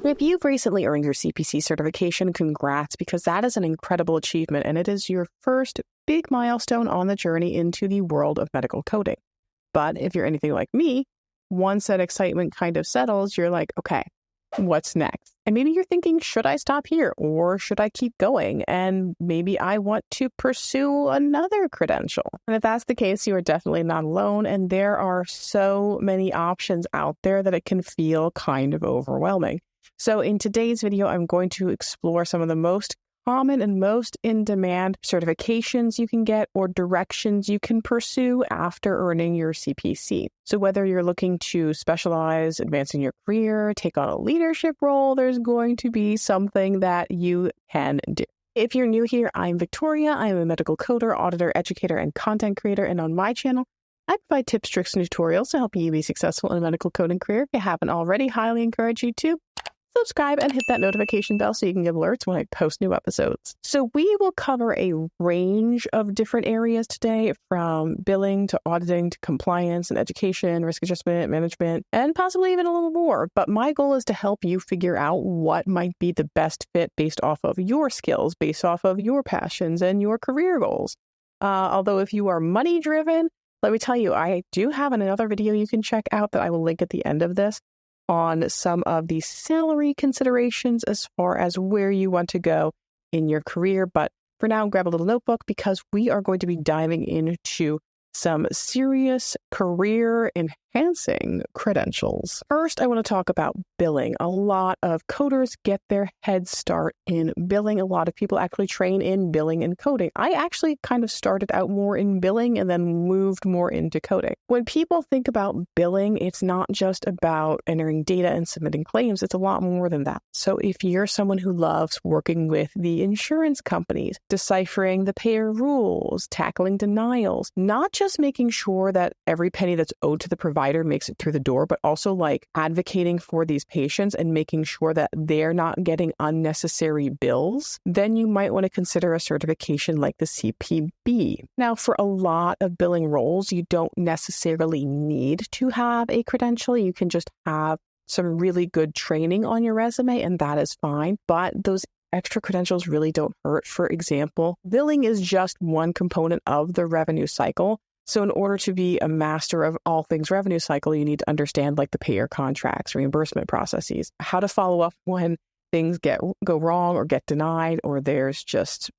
If you've recently earned your CPC certification, congrats, because that is an incredible achievement and it is your first big milestone on the journey into the world of medical coding. But if you're anything like me, once that excitement kind of settles, you're like, okay, what's next? And maybe you're thinking, should I stop here or should I keep going? And maybe I want to pursue another credential. And if that's the case, you are definitely not alone. And there are so many options out there that it can feel kind of overwhelming. So in today's video, I'm going to explore some of the most common and most in-demand certifications you can get or directions you can pursue after earning your CPC. So whether you're looking to specialize, advance in your career, take on a leadership role, there's going to be something that you can do. If you're new here, I'm Victoria. I'm a medical coder, auditor, educator, and content creator. And on my channel, I provide tips, tricks, and tutorials to help you be successful in a medical coding career. If you haven't already, highly encourage you to subscribe and hit that notification bell so you can get alerts when I post new episodes. So we will cover a range of different areas today, from billing to auditing to compliance and education, risk adjustment, management, and possibly even a little more. But my goal is to help you figure out what might be the best fit based off of your skills, based off of your passions and your career goals. Although if you are money driven, let me tell you, I do have another video you can check out that I will link at the end of this on some of the salary considerations as far as where you want to go in your career. But for now, grab a little notebook because we are going to be diving into some serious career enhancing credentials. First, I want to talk about billing. A lot of coders get their head start in billing. A lot of people actually train in billing and coding. I actually kind of started out more in billing and then moved more into coding. When people think about billing, it's not just about entering data and submitting claims. It's a lot more than that. So if you're someone who loves working with the insurance companies, deciphering the payer rules, tackling denials, not just making sure that every penny that's owed to the provider makes it through the door, but also like advocating for these patients and making sure that they're not getting unnecessary bills, then you might want to consider a certification like the CPB. Now, for a lot of billing roles, you don't necessarily need to have a credential. You can just have some really good training on your resume, and that is fine. But those extra credentials really don't hurt. For example, billing is just one component of the revenue cycle. So in order to be a master of all things revenue cycle, you need to understand like the payer contracts, reimbursement processes, how to follow up when things go wrong or get denied, or there's just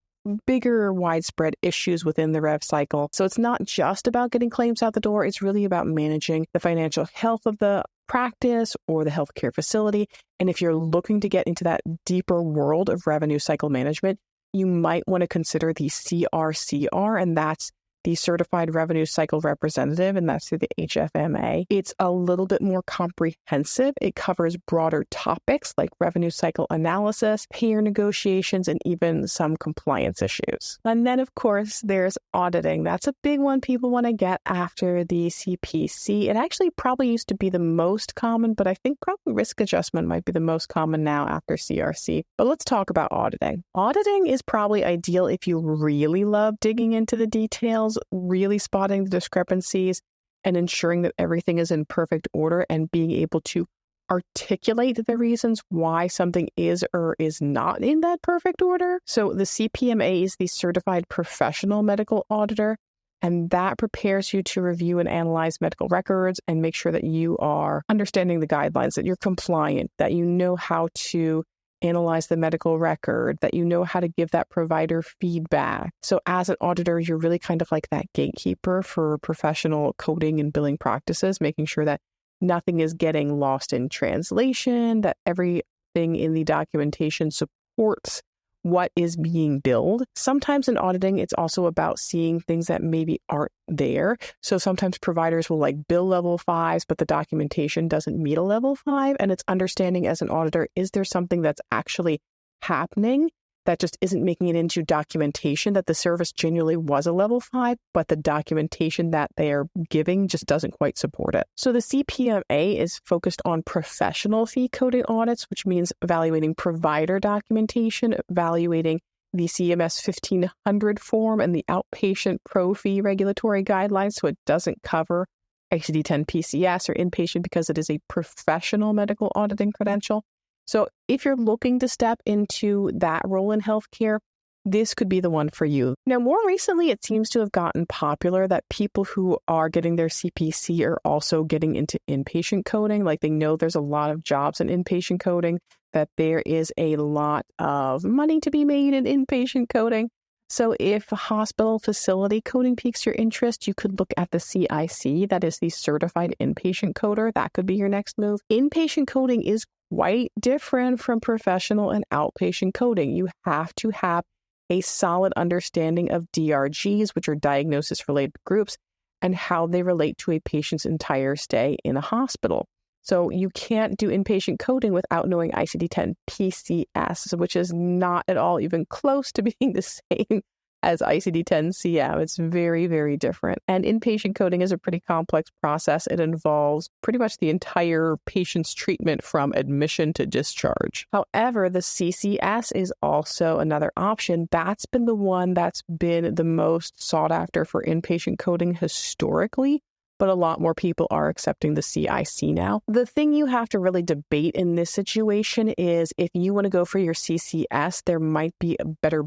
bigger widespread issues within the rev cycle. So it's not just about getting claims out the door. It's really about managing the financial health of the practice or the healthcare facility. And if you're looking to get into that deeper world of revenue cycle management, you might want to consider the CRCR, and that's the Certified Revenue Cycle Representative, and that's through the HFMA. It's a little bit more comprehensive. It covers broader topics like revenue cycle analysis, payer negotiations, and even some compliance issues. And then, of course, there's auditing. That's a big one people want to get after the CPC. It actually probably used to be the most common, but I think probably risk adjustment might be the most common now after CRC. But let's talk about auditing. Auditing is probably ideal if you really love digging into the details, really spotting the discrepancies and ensuring that everything is in perfect order and being able to articulate the reasons why something is or is not in that perfect order. So the CPMA is the Certified Professional Medical Auditor, and that prepares you to review and analyze medical records and make sure that you are understanding the guidelines, that you're compliant, that you know how to analyze the medical record, that you know how to give that provider feedback. So as an auditor, you're really kind of like that gatekeeper for professional coding and billing practices, making sure that nothing is getting lost in translation, that everything in the documentation supports what is being billed. Sometimes in auditing, it's also about seeing things that maybe aren't there. So sometimes providers will like bill level 5s, but the documentation doesn't meet a level 5. And it's understanding as an auditor, is there something that's actually happening that just isn't making it into documentation, that the service genuinely was a level 5, but the documentation that they are giving just doesn't quite support it. So the CPMA is focused on professional fee coding audits, which means evaluating provider documentation, evaluating the CMS 1500 form and the outpatient pro fee regulatory guidelines. So it doesn't cover ICD-10 PCS or inpatient because it is a professional medical auditing credential. So if you're looking to step into that role in healthcare, this could be the one for you. Now, more recently, it seems to have gotten popular that people who are getting their CPC are also getting into inpatient coding. Like, they know there's a lot of jobs in inpatient coding, that there is a lot of money to be made in inpatient coding. So if hospital facility coding piques your interest, you could look at the CIC, that is the Certified Inpatient Coder. That could be your next move. Inpatient coding is quite different from professional and outpatient coding. You have to have a solid understanding of DRGs, which are diagnosis-related groups, and how they relate to a patient's entire stay in a hospital. So you can't do inpatient coding without knowing ICD-10 PCS, which is not at all even close to being the same as ICD-10 CM. It's very, very different. And inpatient coding is a pretty complex process. It involves pretty much the entire patient's treatment from admission to discharge. However, the CCS is also another option. That's been the one that's been the most sought after for inpatient coding historically, but a lot more people are accepting the CIC now. The thing you have to really debate in this situation is if you want to go for your CCS, there might be a better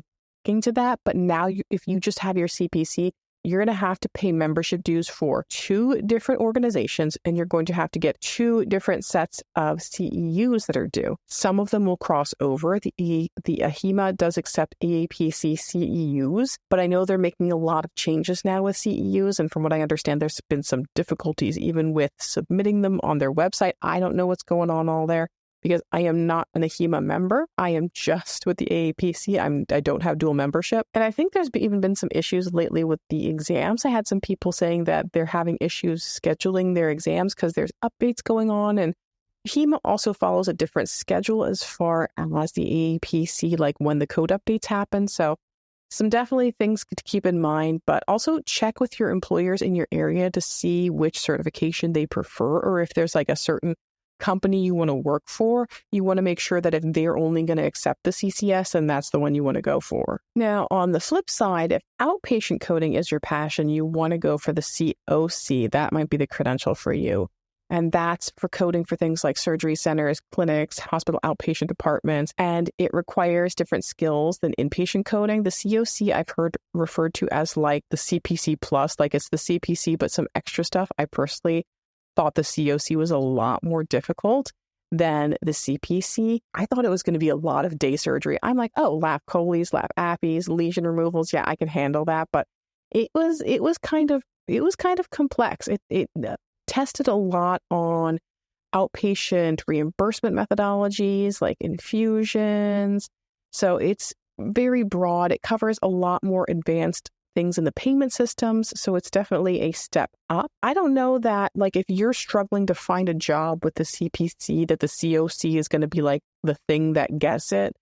to that. But now if you just have your CPC, you're going to have to pay membership dues for 2 different organizations, and you're going to have to get 2 different sets of CEUs that are due. Some of them will cross over. The AHIMA does accept AAPC CEUs, but I know they're making a lot of changes now with CEUs, and from what I understand, there's been some difficulties even with submitting them on their website. I don't know what's going on all there, because I am not an AHIMA member. I am just with the AAPC. I don't have dual membership. And I think there's even been some issues lately with the exams. I had some people saying that they're having issues scheduling their exams because there's updates going on. And AHIMA also follows a different schedule as far as the AAPC, like when the code updates happen. So some definitely things to keep in mind, but also check with your employers in your area to see which certification they prefer, or if there's like a certain company you want to work for, you want to make sure that if they're only going to accept the CCS, then that's the one you want to go for. Now, on the flip side, if outpatient coding is your passion, you want to go for the COC. That might be the credential for you. And that's for coding for things like surgery centers, clinics, hospital outpatient departments, and it requires different skills than inpatient coding. The COC I've heard referred to as like the CPC plus, like it's the CPC, but some extra stuff. I personally thought the COC was a lot more difficult than the CPC. I thought it was going to be a lot of day surgery. I'm like, oh, lap choles, lap appies, lesion removals. Yeah, I can handle that. But it was kind of complex. It tested a lot on outpatient reimbursement methodologies like infusions. So it's very broad. It covers a lot more advanced things in the payment systems. So it's definitely a step up. I don't know that, like, if you're struggling to find a job with the CPC, that the COC is going to be like the thing that gets it.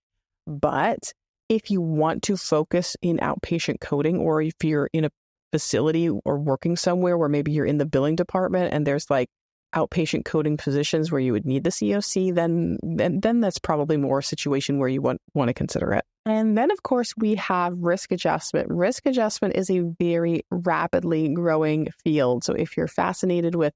But if you want to focus in outpatient coding, or if you're in a facility or working somewhere where maybe you're in the billing department and there's like outpatient coding positions where you would need the COC, then that's probably more a situation where you want to consider it. And then, of course, we have risk adjustment. Risk adjustment is a very rapidly growing field. So if you're fascinated with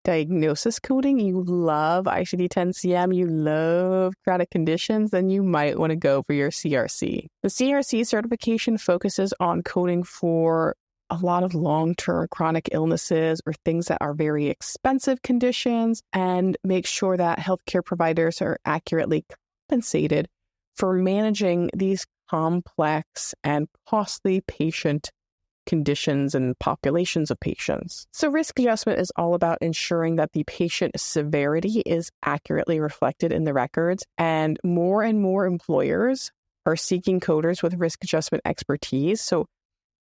diagnosis coding, you love ICD-10-CM, you love chronic conditions, then you might want to go for your CRC. The CRC certification focuses on coding for a lot of long-term chronic illnesses or things that are very expensive conditions, and make sure that healthcare providers are accurately compensated for managing these complex and costly patient conditions and populations of patients. So risk adjustment is all about ensuring that the patient severity is accurately reflected in the records, and more employers are seeking coders with risk adjustment expertise. So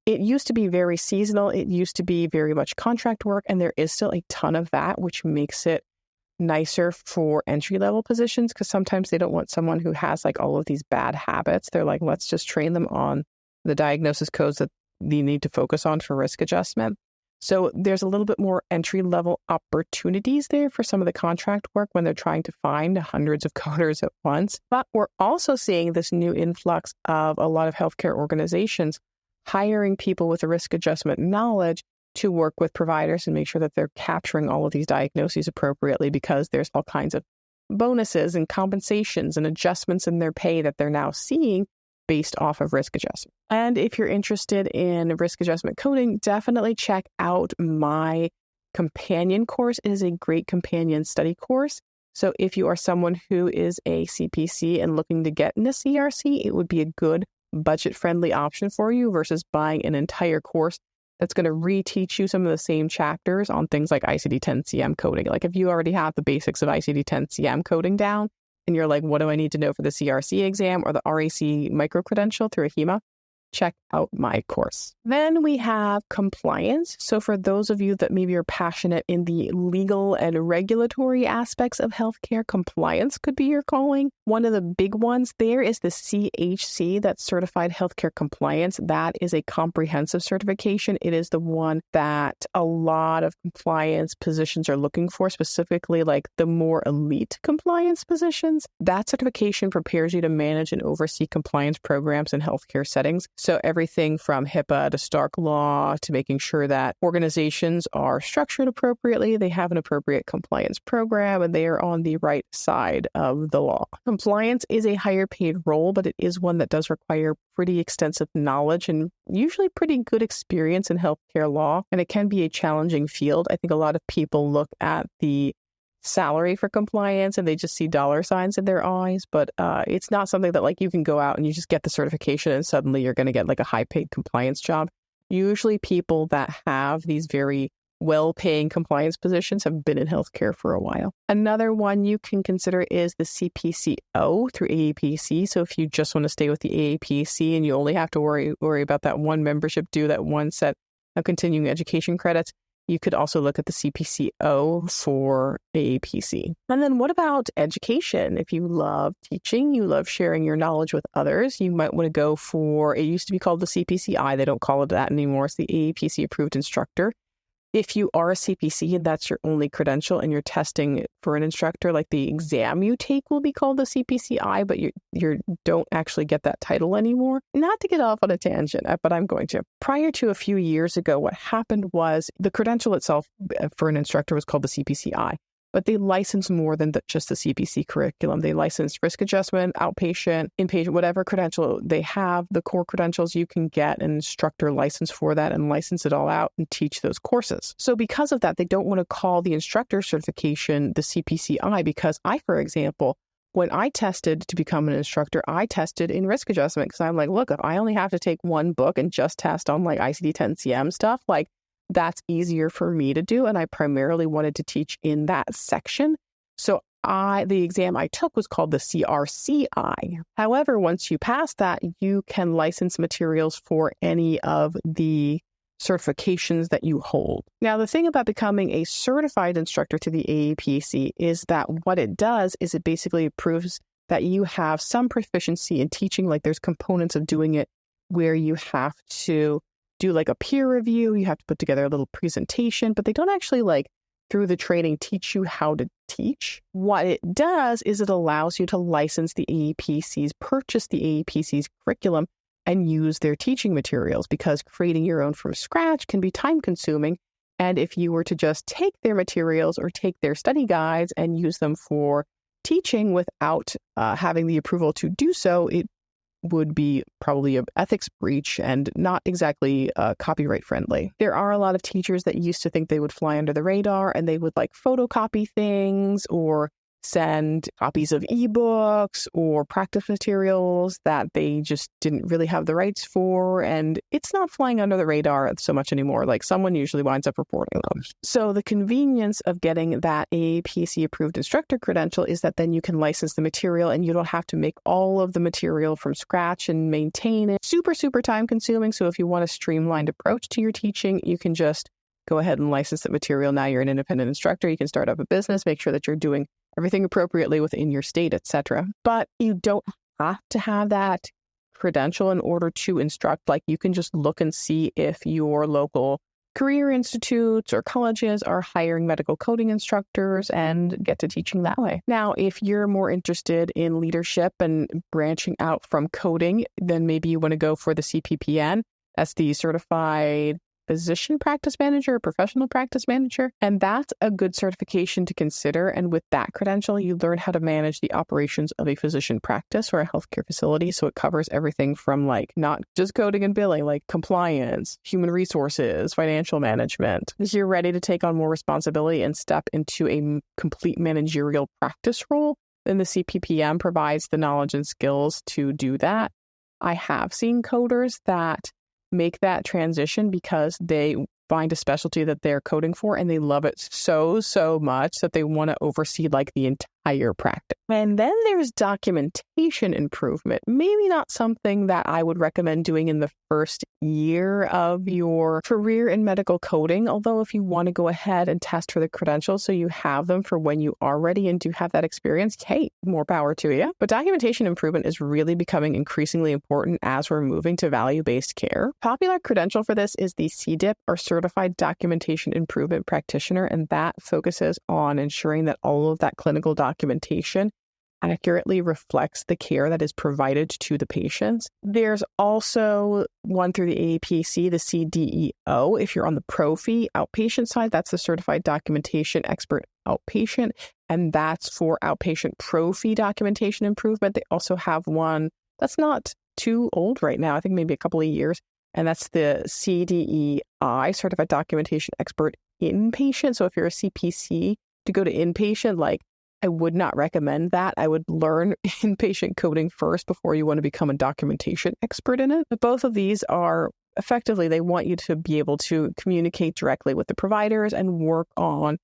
it used to be very seasonal. It used to be very much contract work, and there is still a ton of that, which makes it nicer for entry-level positions, because sometimes they don't want someone who has like all of these bad habits. They're like, let's just train them on the diagnosis codes that you need to focus on for risk adjustment. So there's a little bit more entry-level opportunities there for some of the contract work when they're trying to find hundreds of coders at once. But we're also seeing this new influx of a lot of healthcare organizations hiring people with the risk adjustment knowledge to work with providers and make sure that they're capturing all of these diagnoses appropriately, because there's all kinds of bonuses and compensations and adjustments in their pay that they're now seeing based off of risk adjustment. And if you're interested in risk adjustment coding, definitely check out my companion course. It is a great companion study course. So if you are someone who is a CPC and looking to get into CRC, it would be a good budget-friendly option for you versus buying an entire course that's going to reteach you some of the same chapters on things like ICD-10-CM coding. Like if you already have the basics of ICD-10-CM coding down and you're like, what do I need to know for the CRC exam or the RAC micro-credential through a HEMA? Check out my course. Then we have compliance. So for those of you that maybe are passionate in the legal and regulatory aspects of healthcare, compliance could be your calling. One of the big ones there is the CHC, that's Certified Healthcare Compliance. That is a comprehensive certification. It is the one that a lot of compliance positions are looking for, specifically like the more elite compliance positions. That certification prepares you to manage and oversee compliance programs in healthcare settings. So everything from HIPAA to Stark Law to making sure that organizations are structured appropriately, they have an appropriate compliance program, and they are on the right side of the law. Compliance is a higher paid role, but it is one that does require pretty extensive knowledge and usually pretty good experience in healthcare law. And it can be a challenging field. I think a lot of people look at the salary for compliance and they just see dollar signs in their eyes, but it's not something that like you can go out and you just get the certification and suddenly you're going to get like a high paid compliance job. Usually people that have these very well-paying compliance positions have been in healthcare for a while. Another one you can consider is the CPCO through AAPC. So if you just want to stay with the AAPC and you only have to worry about that one membership due, that one set of continuing education credits, you could also look at the CPCO for AAPC. And then what about education? If you love teaching, you love sharing your knowledge with others, you might want to go for, it used to be called the CPCI. They don't call it that anymore. It's the AAPC approved instructor. If you are a CPC and that's your only credential and you're testing for an instructor, like the exam you take will be called the CPCI, but you don't actually get that title anymore. Not to get off on a tangent, but I'm going to. Prior to a few years ago, what happened was the credential itself for an instructor was called the CPCI. But they licensed more than just the CPC curriculum. They licensed risk adjustment, outpatient, inpatient, whatever credential they have, the core credentials, you can get an instructor license for that and license it all out and teach those courses. So because of that, they don't want to call the instructor certification the CPCI because for example, when I tested to become an instructor, I tested in risk adjustment because I'm like, look, if I only have to take one book and just test on like ICD-10-CM stuff, like that's easier for me to do. And I primarily wanted to teach in that section. So the exam I took was called the CRCI. However, once you pass that, you can license materials for any of the certifications that you hold. Now, the thing about becoming a certified instructor to the AAPC is that what it does is it basically proves that you have some proficiency in teaching. Like there's components of doing it where you have to do like a peer review, you have to put together a little presentation, but they don't actually like through the training teach you how to teach. What it does is it allows you to license the AAPC's, purchase the AAPC's curriculum and use their teaching materials because creating your own from scratch can be time consuming. And if you were to just take their materials or take their study guides and use them for teaching without having the approval to do so, it would be probably an ethics breach and not exactly copyright friendly. There are a lot of teachers that used to think they would fly under the radar and they would like photocopy things or send copies of ebooks or practice materials that they just didn't really have the rights for. And it's not flying under the radar so much anymore. Like someone usually winds up reporting them. So the convenience of getting that AAPC approved instructor credential is that then you can license the material and you don't have to make all of the material from scratch and maintain it. Super, super time consuming. So if you want a streamlined approach to your teaching, you can just go ahead and license the material. Now you're an independent instructor. You can start up a business, make sure that you're doing everything appropriately within your state, etc. But you don't have to have that credential in order to instruct. Like you can just look and see if your local career institutes or colleges are hiring medical coding instructors and get to teaching that way. Now, if you're more interested in leadership and branching out from coding, then maybe you want to go for the CPPN. That's the Certified physician practice manager or professional practice manager. And that's a good certification to consider. And with that credential, you learn how to manage the operations of a physician practice or a healthcare facility. So it covers everything from like not just coding and billing, like compliance, human resources, financial management. If you're ready to take on more responsibility and step into a complete managerial practice role, then the CPPM provides the knowledge and skills to do that. I have seen coders that make that transition because they find a specialty that they're coding for and they love it so much that they want to oversee like the entire practice. And then there's documentation improvement. Maybe not something that I would recommend doing in the first year of your career in medical coding, although if you want to go ahead and test for the credentials so you have them for when you are ready and do have that experience, hey, more power to you. But documentation improvement is really becoming increasingly important as we're moving to value-based care. Popular credential for this is the CDIP, or Certified Documentation Improvement Practitioner, and that focuses on ensuring that all of that clinical documentation accurately reflects the care that is provided to the patients. There's also one through the AAPC, the CDEO. If you're on the Pro-Fee outpatient side, that's the Certified Documentation Expert Outpatient, and that's for outpatient Pro-Fee documentation improvement. They also have one that's not too old right now, I think maybe a couple of years, and that's the CDEI, Certified Documentation Expert Inpatient. So if you're a CPC, to go to inpatient, like, I would not recommend that. I would learn inpatient coding first before you want to become a documentation expert in it. But both of these are effectively, they want you to be able to communicate directly with the providers and work on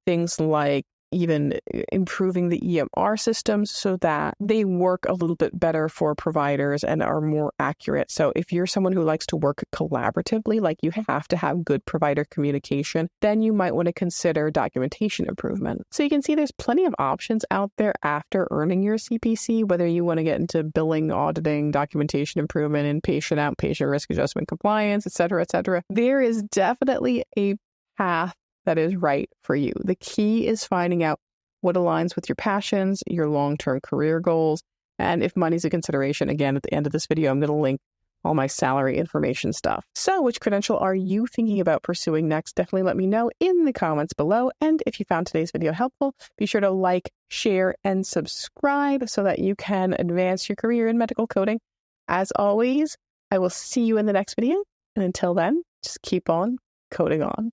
things like even improving the EMR systems so that they work a little bit better for providers and are more accurate. So if you're someone who likes to work collaboratively, like you have to have good provider communication, then you might want to consider documentation improvement. So you can see there's plenty of options out there after earning your CPC, whether you want to get into billing, auditing, documentation improvement, inpatient, outpatient, risk adjustment, compliance, et cetera, et cetera. There is definitely a path that is right for you. The key is finding out what aligns with your passions, your long-term career goals, and if money's a consideration. Again, at the end of this video, I'm going to link all my salary information stuff. So which credential are you thinking about pursuing next? Definitely let me know in the comments below. And if you found today's video helpful, be sure to like, share, and subscribe so that you can advance your career in medical coding. As always, I will see you in the next video. And until then, just keep on coding on.